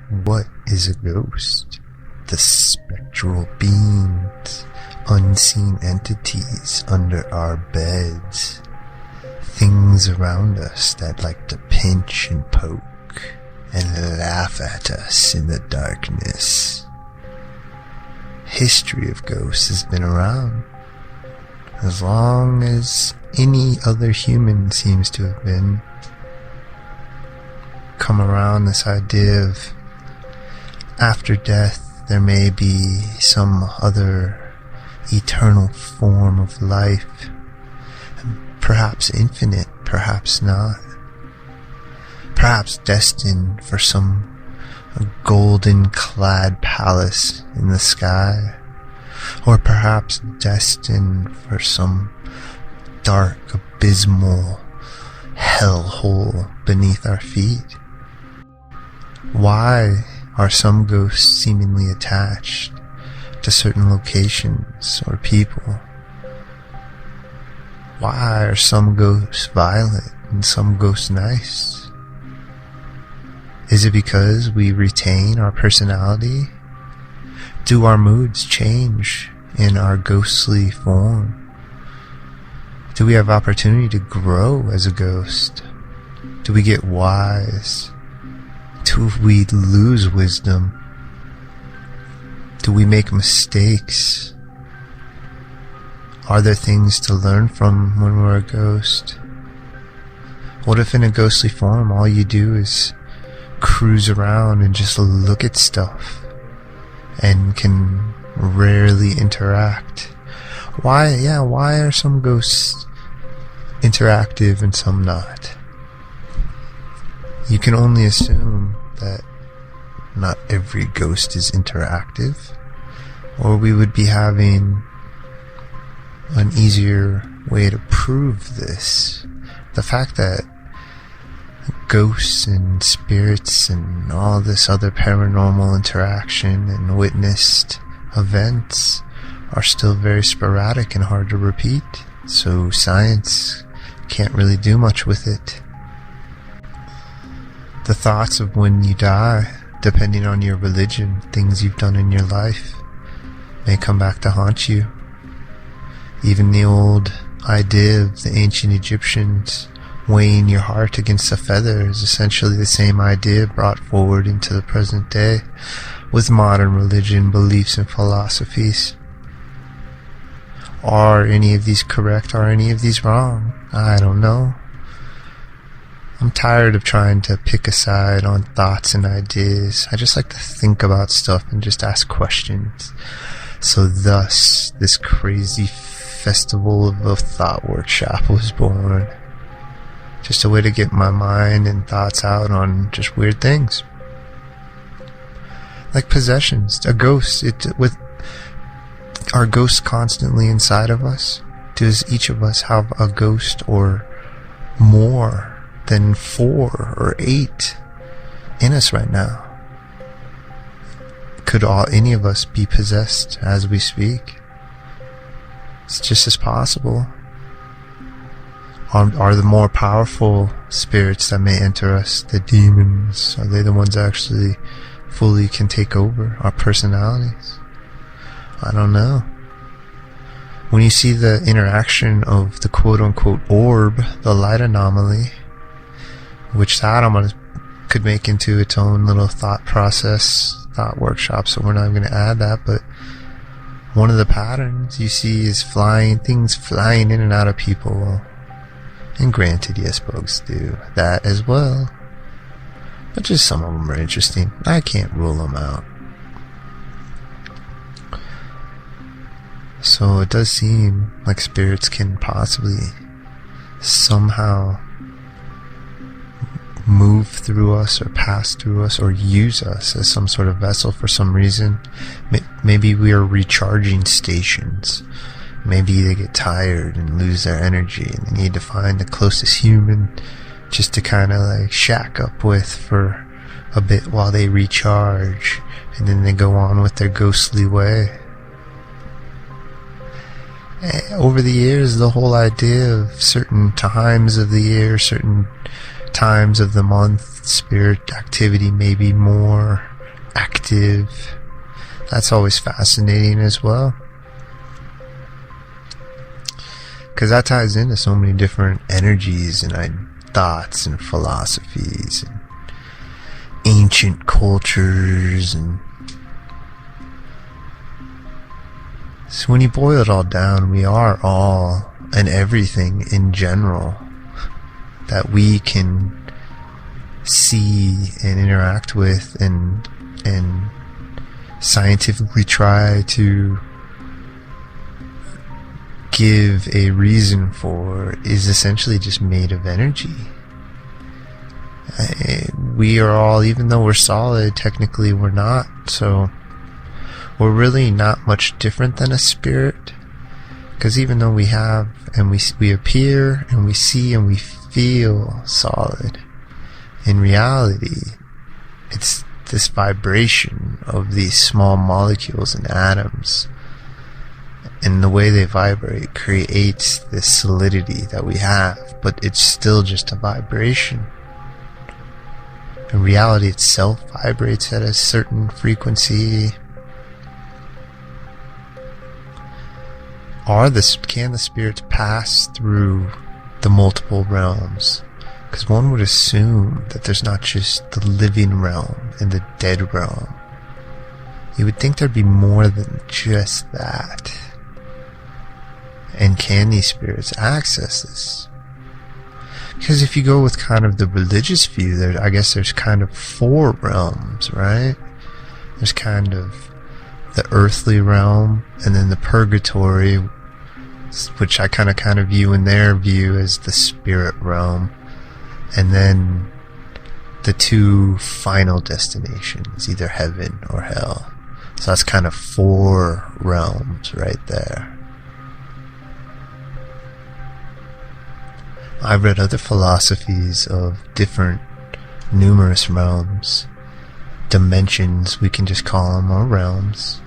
What is a ghost? The spectral beings, unseen entities under our beds, things around us that like to pinch and poke and laugh at us in the darkness. History of ghosts has been around as long as any other human seems to have been. Come around this idea of after death there may be some other eternal form of life, perhaps infinite, perhaps not, perhaps destined for some golden clad palace in the sky, or perhaps destined for some dark abysmal hellhole beneath our feet. Why are some ghosts seemingly attached to certain locations or people? Why are some ghosts violent and some ghosts nice? Is it because we retain our personality? Do our moods change in our ghostly form? Do we have opportunity to grow as a ghost? Do we get wise? Do we lose wisdom? Do we make mistakes? Are there things to learn from when we're a ghost? What if in a ghostly form all you do is cruise around and just look at stuff and can rarely interact? Why are some ghosts interactive and some not? You can only assume that not every ghost is interactive, or we would be having an easier way to prove this. The fact that ghosts and spirits and all this other paranormal interaction and witnessed events are still very sporadic and hard to repeat, so science can't really do much with it. The thoughts of when you die, depending on your religion, things you've done in your life, may come back to haunt you. Even the old idea of the ancient Egyptians weighing your heart against a feather is essentially the same idea brought forward into the present day with modern religion, beliefs, and philosophies. Are any of these correct? Are any of these wrong? I don't know. I'm tired of trying to pick a side on thoughts and ideas. I just like to think about stuff and just ask questions. So thus, this crazy festival of a thought workshop was born. Just a way to get my mind and thoughts out on just weird things. Like possessions, a ghost. Are ghosts constantly inside of us? Does each of us have a ghost or more than 4 or 8 in us right now? Could any of us be possessed as we speak? It's just as possible. Are the more powerful spirits that may enter us, the demons, are they the ones that actually fully can take over our personalities? I don't know. When you see the interaction of the quote-unquote orb, the light anomaly, which that could make into its own little thought process, thought workshop, so we're not going to add that, but one of the patterns you see is things flying in and out of people. And granted, yes, bugs do that as well, but just some of them are interesting. I can't rule them out. So it does seem like spirits can possibly somehow move through us or pass through us or use us as some sort of vessel for some reason. Maybe we are recharging stations. Maybe they get tired and lose their energy and they need to find the closest human just to kind of like shack up with for a bit while they recharge, and then they go on with their ghostly way. Over the years, the whole idea of certain times of the year, certain times of the month, spirit activity may be more active. That's always fascinating as well, because that ties into so many different energies and thoughts and philosophies and ancient cultures. And so when you boil it all down, we are all and everything in general that we can see and interact with and scientifically try to give a reason for is essentially just made of energy. We are all, even though we're solid, technically we're not, so we're really not much different than a spirit, because even though we have and we appear and we see and we feel solid, in reality it's this vibration of these small molecules and atoms, and the way they vibrate creates this solidity that we have, but it's still just a vibration. And reality itself vibrates at a certain frequency. Can the spirits pass through the multiple realms? Because one would assume that there's not just the living realm and the dead realm. You would think there'd be more than just that. And can these spirits access this? Because if you go with kind of the religious view, I guess there's kind of 4 realms, right? There's kind of the earthly realm, and then the purgatory, which I kind of view in their view as the spirit realm, and then the 2 final destinations, either heaven or hell. So that's kind of 4 realms right there. I've read other philosophies of different, numerous realms, dimensions, we can just call them, or realms.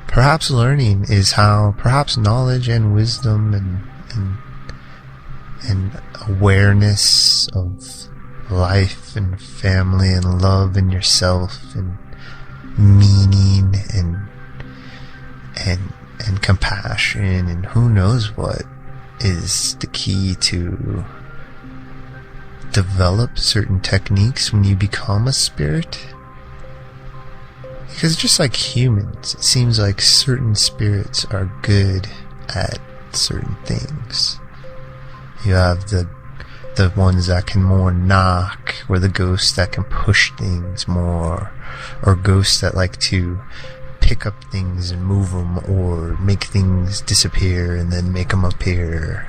Perhaps learning is how, perhaps knowledge and wisdom and awareness of life and family and love and yourself and meaning and compassion and who knows what is the key to develop certain techniques when you become a spirit. Because just like humans, it seems like certain spirits are good at certain things. You have the ones that can more knock, or the ghosts that can push things more, or ghosts that like to pick up things and move them, or make things disappear and then make them appear.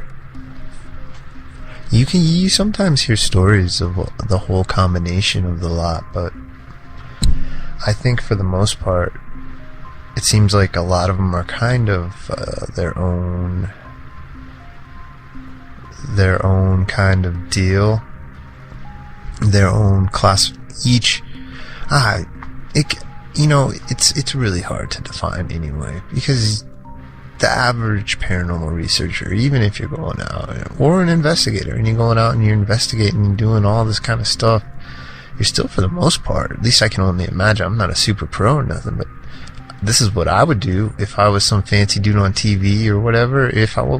You sometimes hear stories of the whole combination of the lot, but I think for the most part, it seems like a lot of them are kind of their own kind of deal, their own class. It's really hard to define anyway, because the average paranormal researcher, even if you're going out, or an investigator, and you're going out and you're investigating and doing all this kind of stuff, you're still, for the most part, at least I can only imagine, I'm not a super pro or nothing, but this is what I would do if I was some fancy dude on TV or whatever.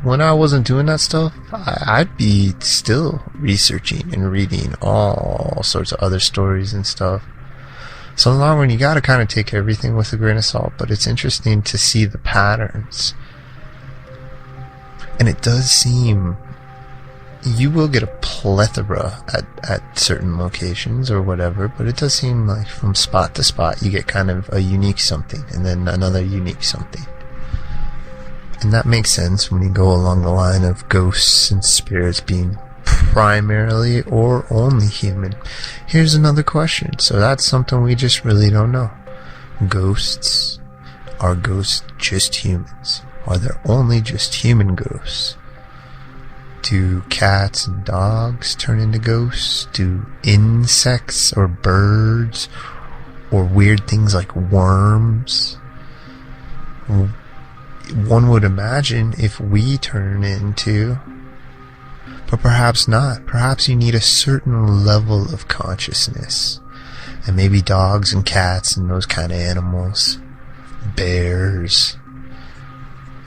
When I wasn't doing that stuff, I'd be still researching and reading all sorts of other stories and stuff. So in the long run, you gotta kind of take everything with a grain of salt, but it's interesting to see the patterns. And it does seem you will get a plethora at certain locations or whatever, but it does seem like from spot to spot you get kind of a unique something and then another unique something. And that makes sense when you go along the line of ghosts and spirits being primarily or only human. Here's another question. So that's something we just really don't know. Ghosts. Are ghosts just humans? Are there only just human ghosts? Do cats and dogs turn into ghosts? Do insects or birds or weird things like worms? One would imagine if we turn into... But perhaps not. Perhaps you need a certain level of consciousness. And maybe dogs and cats and those kind of animals, bears,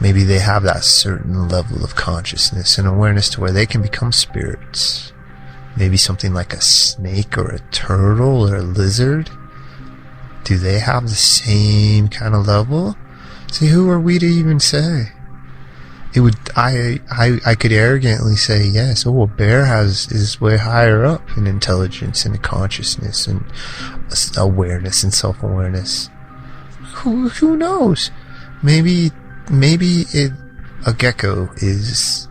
maybe they have that certain level of consciousness and awareness to where they can become spirits. Maybe something like a snake or a turtle or a lizard. Do they have the same kind of level? See, who are we to even say? It would, I could arrogantly say yes. Oh, a bear is way higher up in intelligence and consciousness and awareness and self-awareness. Who knows? Maybe a gecko is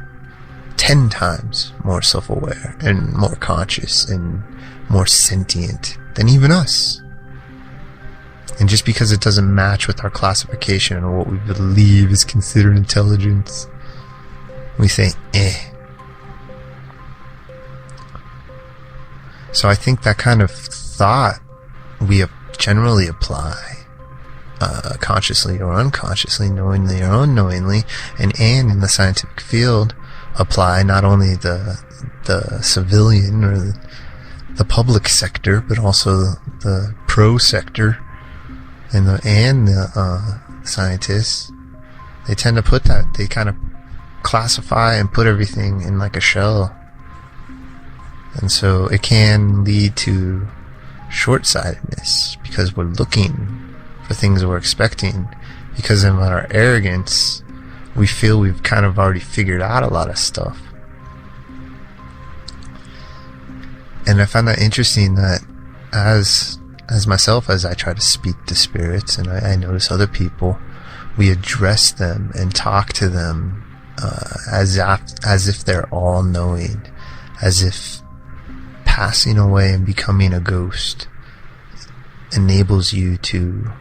10 times more self-aware and more conscious and more sentient than even us. And just because it doesn't match with our classification or what we believe is considered intelligence, we say, eh. So I think that kind of thought we generally apply, consciously or unconsciously, knowingly or unknowingly, and in the scientific field, apply not only the civilian or the public sector, but also the pro sector and the scientists. They tend to put that, they kind of classify and put everything in like a shell. And so it can lead to short-sightedness because we're looking for things we're expecting. Because in our arrogance, we feel we've kind of already figured out a lot of stuff. And I find that interesting that as myself, as I try to speak to spirits and I notice other people, we address them and talk to them as if they're all knowing, as if passing away and becoming a ghost enables you to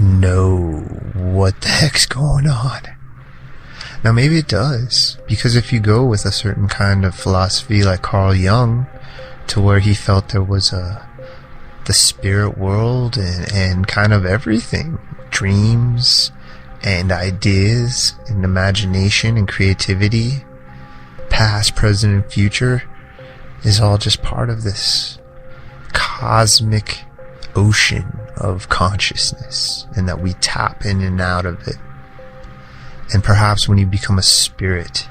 know what the heck's going on. Now maybe it does, because if you go with a certain kind of philosophy like Carl Jung, to where he felt there was the spirit world and kind of everything, dreams and ideas and imagination and creativity, past, present, and future, is all just part of this cosmic ocean of consciousness, and that we tap in and out of it. And perhaps when you become a spirit,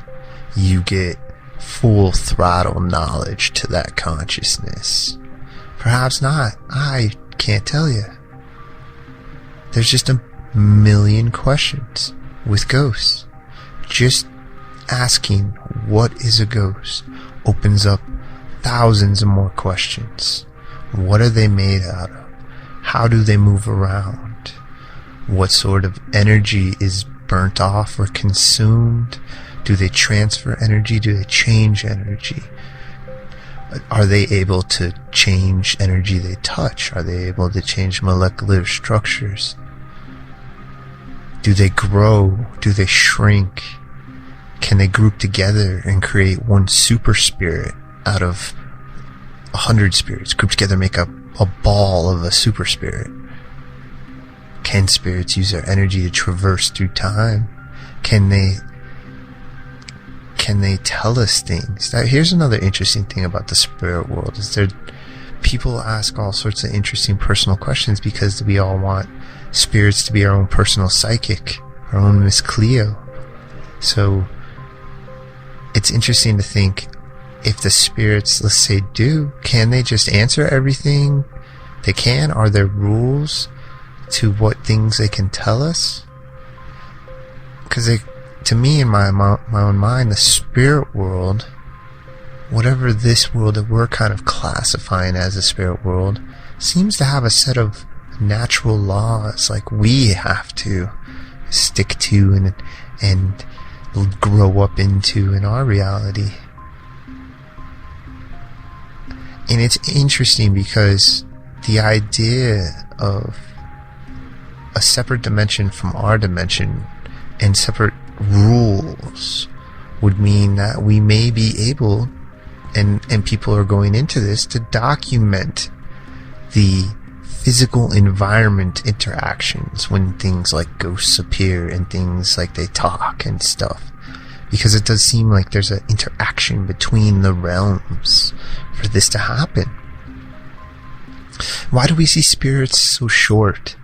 you get full throttle knowledge to that consciousness. Perhaps not. I can't tell you. There's just a million questions with ghosts. Just asking what is a ghost opens up thousands of more questions. What are they made out of? How do they move around? What sort of energy is burnt off or consumed? Do they transfer energy? Do they change energy? Are they able to change energy they touch? Are they able to change molecular structures? Do they grow? Do they shrink? Can they group together and create one super spirit out of 100 spirits? Group together, make a ball of a super spirit. Can spirits use their energy to traverse through time? Can they tell us things? Now, here's another interesting thing about the spirit world, is people ask all sorts of interesting personal questions because we all want spirits to be our own personal psychic, our own Miss Cleo. So it's interesting to think, if the spirits, let's say, can they just answer everything they can? Are there rules to what things they can tell us? Because to me, in my own mind, the spirit world, whatever this world that we're kind of classifying as a spirit world, seems to have a set of natural laws like we have to stick to and grow up into in our reality. And it's interesting because the idea of a separate dimension from our dimension and separate rules would mean that we may be able, and people are going into this, to document the physical environment interactions when things like ghosts appear and things like they talk and stuff. because it does seem like there's an interaction between the realms for this to happen. Why do we see spirits so short?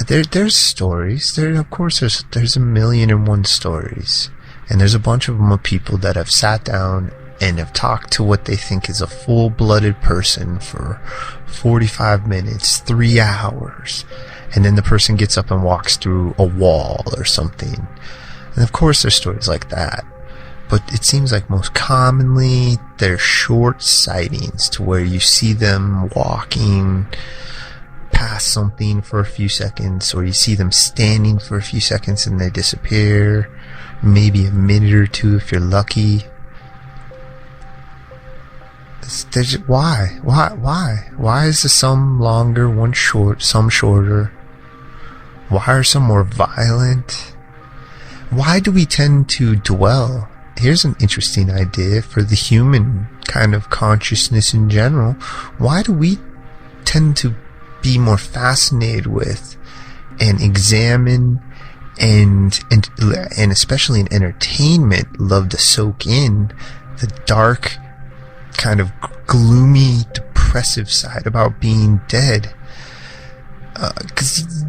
There's stories. Of course, there's 1,000,001 stories, and there's a bunch of them of people that have sat down and have talked to what they think is a full-blooded person for 45 minutes, 3 hours, and then the person gets up and walks through a wall or something. And of course, there's stories like that, but it seems like most commonly they're short sightings to where you see them walking past something for a few seconds, or you see them standing for a few seconds and they disappear, maybe a minute or two if you're lucky. Why is some longer, one short, some shorter? Why are some more violent? Why do we tend to dwell? Here's an interesting idea for the human kind of consciousness in general. Why do we tend to be more fascinated with and examine and especially in entertainment, love to soak in the dark, kind of gloomy, depressive side about being dead? Because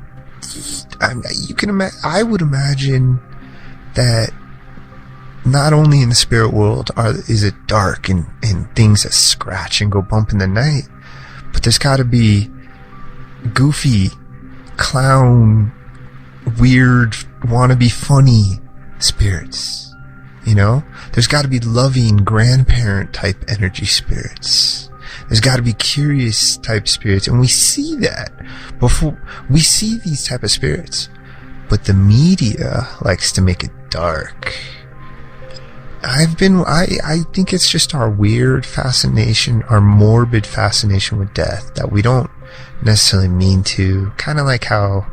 I would imagine that not only in the spirit world is it dark and things that scratch and go bump in the night, but there's got to be goofy, clown, weird, wannabe funny spirits. You know, there's got to be loving grandparent type energy spirits. There's got to be curious type spirits, and we see that before. We see these type of spirits, but the media likes to make it dark. I think it's just our weird fascination, our morbid fascination with death that we don't necessarily mean to. Kind of like how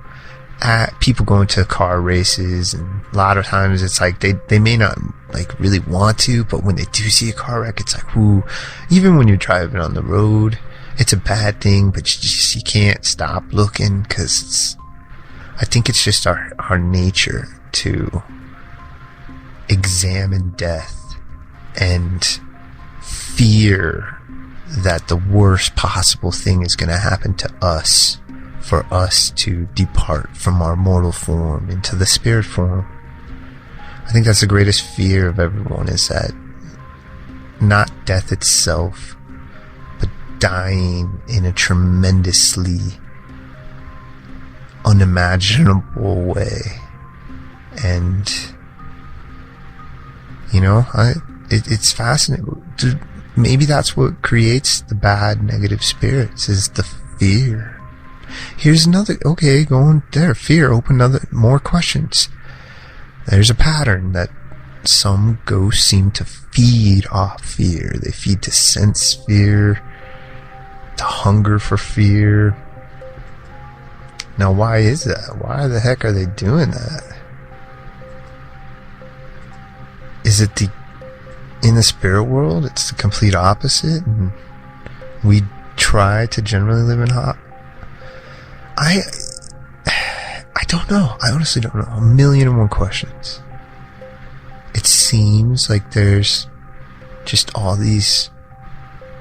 people go into car races, and a lot of times it's like they may not like really want to, but when they do see a car wreck, it's like, ooh. Even when you're driving on the road, it's a bad thing, but you can't stop looking, because I think it's just our nature to examine death and fear that the worst possible thing is going to happen to us, for us to depart from our mortal form into the spirit form. I think that's the greatest fear of everyone, is that not death itself, but dying in a tremendously unimaginable way. And you know, it's fascinating. Maybe that's what creates the bad, negative spirits, is the fear. Here's another, okay, going there, fear, open more questions. There's a pattern that some ghosts seem to feed off fear. They feed to sense fear, to hunger for fear. Now, why is that? Why the heck are they doing that? Is it in the spirit world, it's the complete opposite, and we try to generally live in I don't know. I honestly don't know. 1,000,001 questions. It seems like there's just all these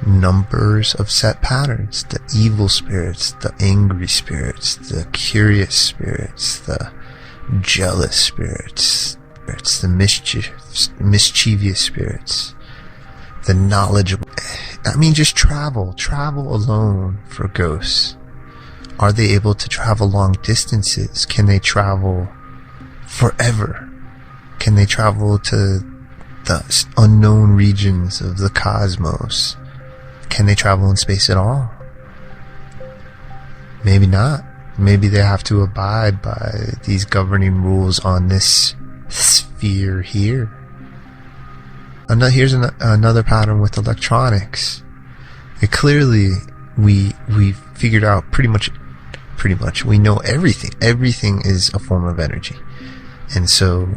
numbers of set patterns. The evil spirits, the angry spirits, the curious spirits, the jealous spirits, the mischievous spirits, the knowledgeable. I mean, just travel alone for ghosts. Are they able to travel long distances? Can they travel forever? Can they travel to the unknown regions of the cosmos? Can they travel in space at all? Maybe not. Maybe they have to abide by these governing rules on this sphere here. Here's another pattern with electronics. Clearly, we figured out pretty much we know everything. Everything is a form of energy, and so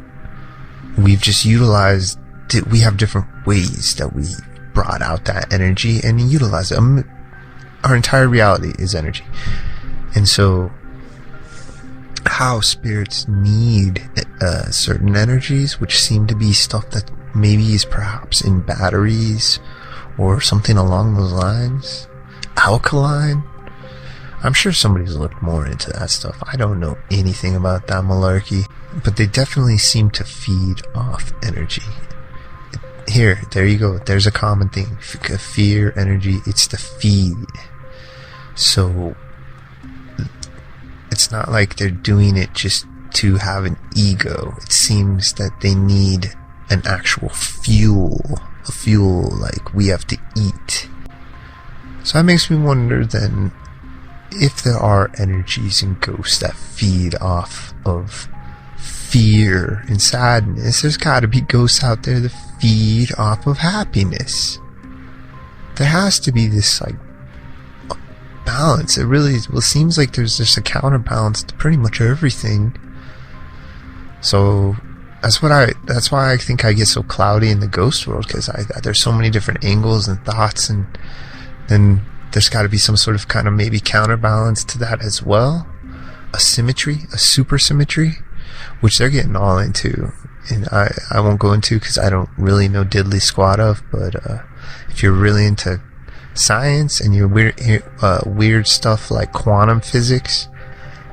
we've just utilized it. We have different ways that we brought out that energy and utilize it. Our entire reality is energy, and so how spirits need certain energies, which seem to be stuff that maybe is perhaps in batteries or something along those lines. Alkaline. I'm sure somebody's looked more into that stuff. I don't know anything about that malarkey, but they definitely seem to feed off energy. Here, there you go. There's a common thing. Fear, energy, it's the feed. So it's not like they're doing it just to have an ego. It seems that they need an actual fuel. A fuel like we have to eat. So that makes me wonder then, if there are energies and ghosts that feed off of fear and sadness, there's gotta be ghosts out there that feed off of happiness. There has to be this like balance. It really seems like there's just a counterbalance to pretty much everything. So that's why I think I get so cloudy in the ghost world, because there's so many different angles and thoughts, and then there's got to be some sort of kind of maybe counterbalance to that as well. A symmetry, a supersymmetry, which they're getting all into. And I won't go into because I don't really know diddly squat of, but if you're really into science and you're weird stuff like quantum physics,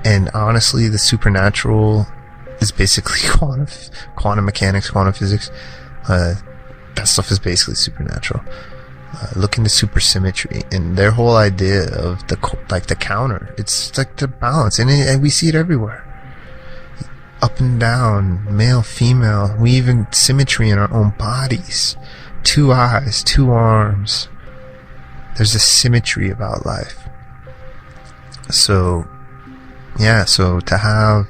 and honestly the supernatural is basically quantum mechanics, quantum physics, that stuff is basically supernatural. Look into supersymmetry and their whole idea of the counter. It's like the balance, and we see it everywhere. Up and down, male, female. We even symmetry in our own bodies. 2 eyes, 2 arms. There's a symmetry about life. So, yeah, so to have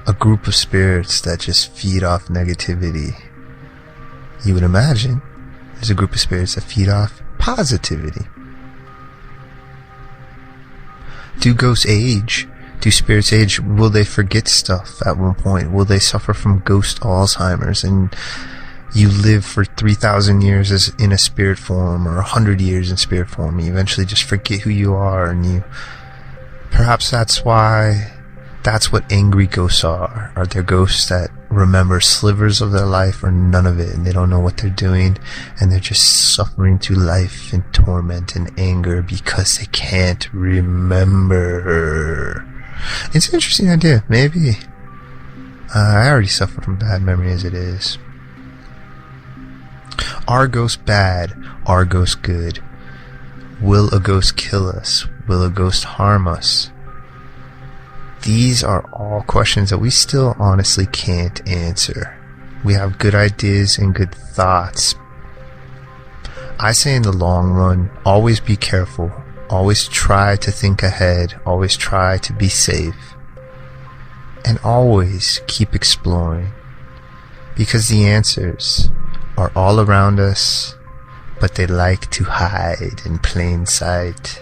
a group of spirits that just feed off negativity, you would imagine there's a group of spirits that feed off positivity. Do ghosts age? Do spirits age? Will they forget stuff at one point? Will they suffer from ghost Alzheimer's, and you live for 3,000 years as in a spirit form, or 100 years in spirit form, and you eventually just forget who you are, and perhaps that's what angry ghosts are. Are there ghosts that remember slivers of their life or none of it, and they don't know what they're doing, and they're just suffering through life in torment and anger because they can't remember? It's an interesting idea. Maybe. I already suffer from bad memory as it is. Are ghosts bad? Are ghosts good? Will a ghost kill us? Will a ghost harm us? These are all questions that we still honestly can't answer. We have good ideas and good thoughts. I say in the long run, always be careful. Always try to think ahead. Always try to be safe. And always keep exploring. Because the answers are all around us, but they like to hide in plain sight.